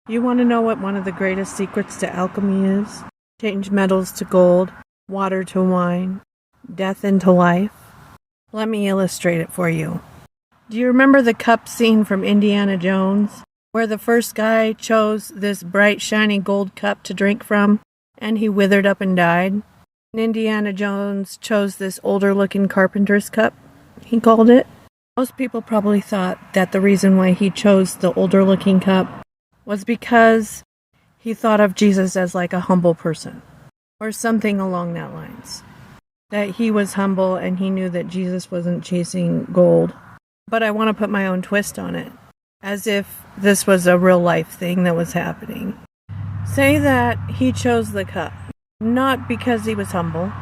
You want to know what one of the greatest secrets to alchemy is? Change metals to gold, water to wine, death into life. Let me illustrate it for you. Do you remember the cup scene from Indiana Jones, where the first guy chose this bright, shiny gold cup to drink from, and he withered up and died? And Indiana Jones chose this older-looking carpenter's cup, he called it. Most people probably thought that the reason why he chose the older-looking cup was because he thought of Jesus as like a humble person, or something along that lines. That he was humble and he knew that Jesus wasn't chasing gold. But I want to put my own twist on it, as if this was a real life thing that was happening. Say that he chose the cup, not because he was humble,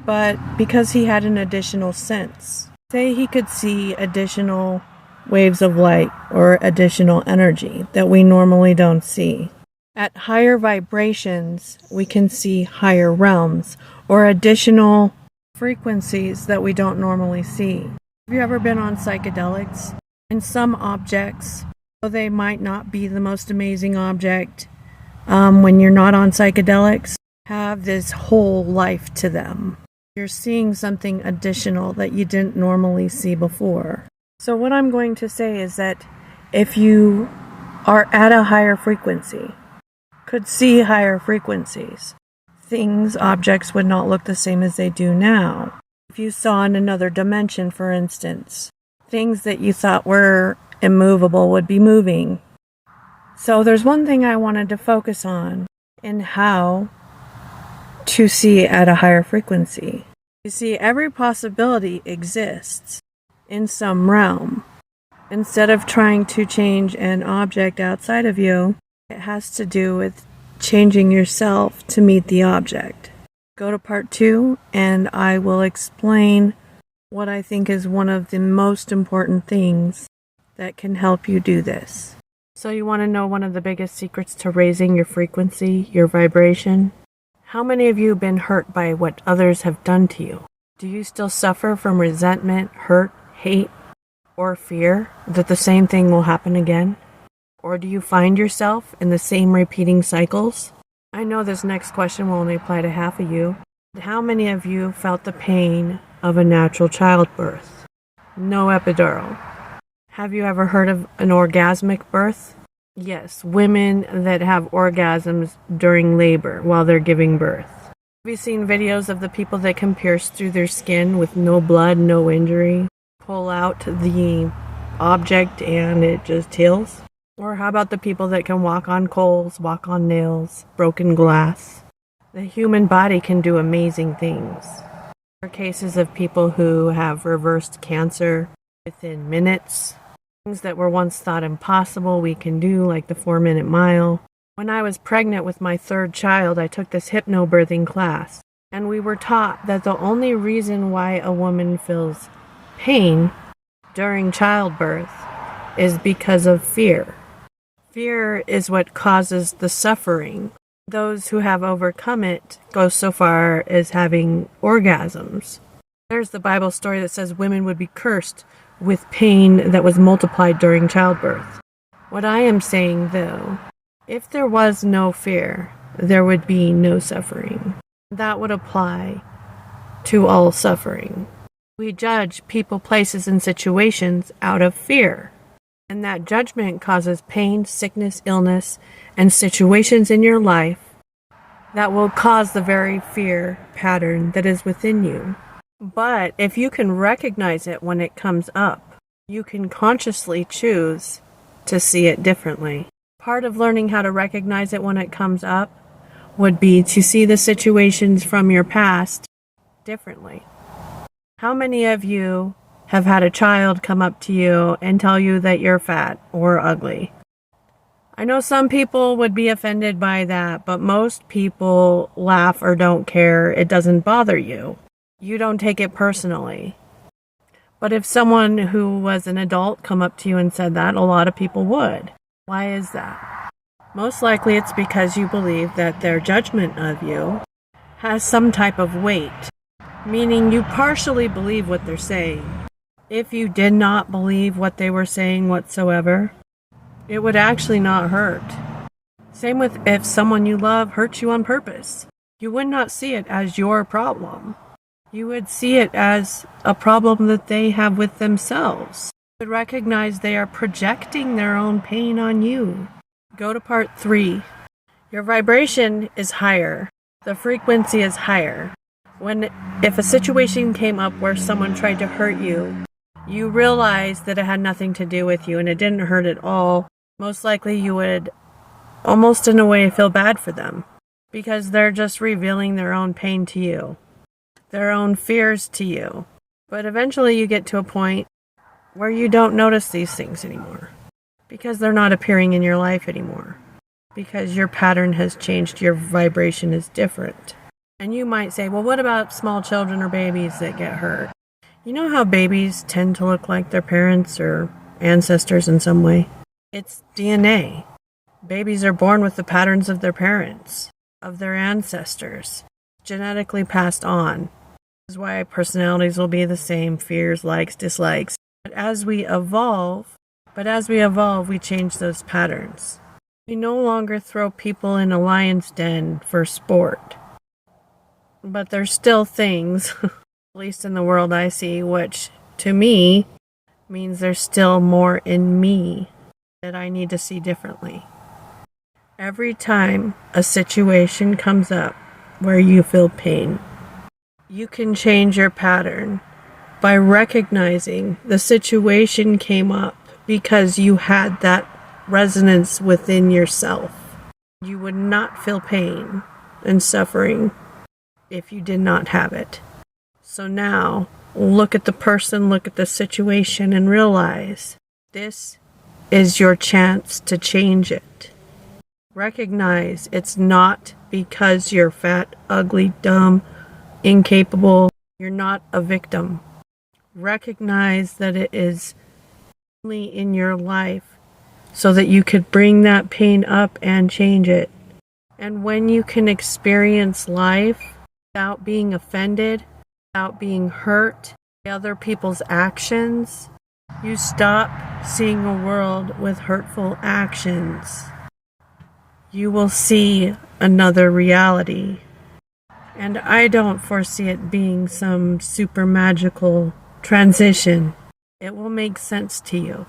but because he had an additional sense. Say he could see additional waves of light or additional energy that we normally don't see. At higher vibrations, we can see higher realms or additional frequencies that we don't normally see. Have you ever been on psychedelics? And some objects, though they might not be the most amazing object when you're not on psychedelics, have this whole life to them. You're seeing something additional that you didn't normally see before. So what I'm going to say is that if you are at a higher frequency, could see higher frequencies, things, objects would not look the same as they do now. If you saw in another dimension, for instance, things that you thought were immovable would be moving. So there's one thing I wanted to focus on in how to see at a higher frequency. You see, every possibility exists in some realm. Instead of trying to change an object outside of you, it has to do with changing yourself to meet the object. Go to part 2 and I will explain what I think is one of the most important things that can help you do this. So you want to know one of the biggest secrets to raising your frequency, your vibration? How many of you have been hurt by what others have done to you? Do you still suffer from resentment, hurt, hate, or fear that the same thing will happen again? Or do you find yourself in the same repeating cycles? I know this next question will only apply to half of you. How many of you felt the pain of a natural childbirth? No epidural. Have you ever heard of an orgasmic birth? Yes, women that have orgasms during labor while they're giving birth. Have you seen videos of the people that can pierce through their skin with no blood, no injury, pull out the object and it just heals? Or how about the people that can walk on coals, walk on nails, broken glass? The human body can do amazing things. There are cases of people who have reversed cancer within minutes. Things that were once thought impossible we can do, like the 4-minute mile. When I was pregnant with my 3rd child, I took this hypnobirthing class, and we were taught that the only reason why a woman feels pain during childbirth is because of fear. Fear is what causes the suffering. Those who have overcome it go so far as having orgasms. There's the Bible story that says women would be cursed with pain that was multiplied during childbirth. What I am saying, though, if there was no fear, there would be no suffering. That would apply to all suffering. We judge people, places, and situations out of fear. And that judgment causes pain, sickness, illness, and situations in your life that will cause the very fear pattern that is within you. But if you can recognize it when it comes up, you can consciously choose to see it differently. Part of learning how to recognize it when it comes up would be to see the situations from your past differently. How many of you have had a child come up to you and tell you that you're fat or ugly? I know some people would be offended by that, but most people laugh or don't care. It doesn't bother you. You don't take it personally. But if someone who was an adult come up to you and said that, a lot of people would. Why is that? Most likely it's because you believe that their judgment of you has some type of weight, meaning you partially believe what they're saying. If you did not believe what they were saying whatsoever, it would actually not hurt. Same with if someone you love hurts you on purpose. You would not see it as your problem. You would see it as a problem that they have with themselves. You would recognize they are projecting their own pain on you. Go to part 3. Your vibration is higher. The frequency is higher. If a situation came up where someone tried to hurt you, you realize that it had nothing to do with you and it didn't hurt at all. Most likely you would almost in a way feel bad for them because they're just revealing their own pain to you, their own fears to you. But eventually you get to a point where you don't notice these things anymore because they're not appearing in your life anymore, because your pattern has changed, your vibration is different. And you might say, well, what about small children or babies that get hurt? You know how babies tend to look like their parents or ancestors in some way? It's DNA. Babies are born with the patterns of their parents, of their ancestors, genetically passed on. This is why personalities will be the same, fears, likes, dislikes. But as we evolve, we change those patterns. We no longer throw people in a lion's den for sport. But there's still things, at least in the world I see, which to me means there's still more in me that I need to see differently. Every time a situation comes up where you feel pain, you can change your pattern by recognizing the situation came up because you had that resonance within yourself. You would not feel pain and suffering if you did not have it. So now, look at the person, look at the situation, and realize this is your chance to change it. Recognize it's not because you're fat, ugly, dumb, incapable. You're not a victim. Recognize that it is only in your life so that you could bring that pain up and change it. And when you can experience life without being offended, without being hurt by other people's actions, you stop seeing a world with hurtful actions. You will see another reality. And I don't foresee it being some super magical transition. It will make sense to you.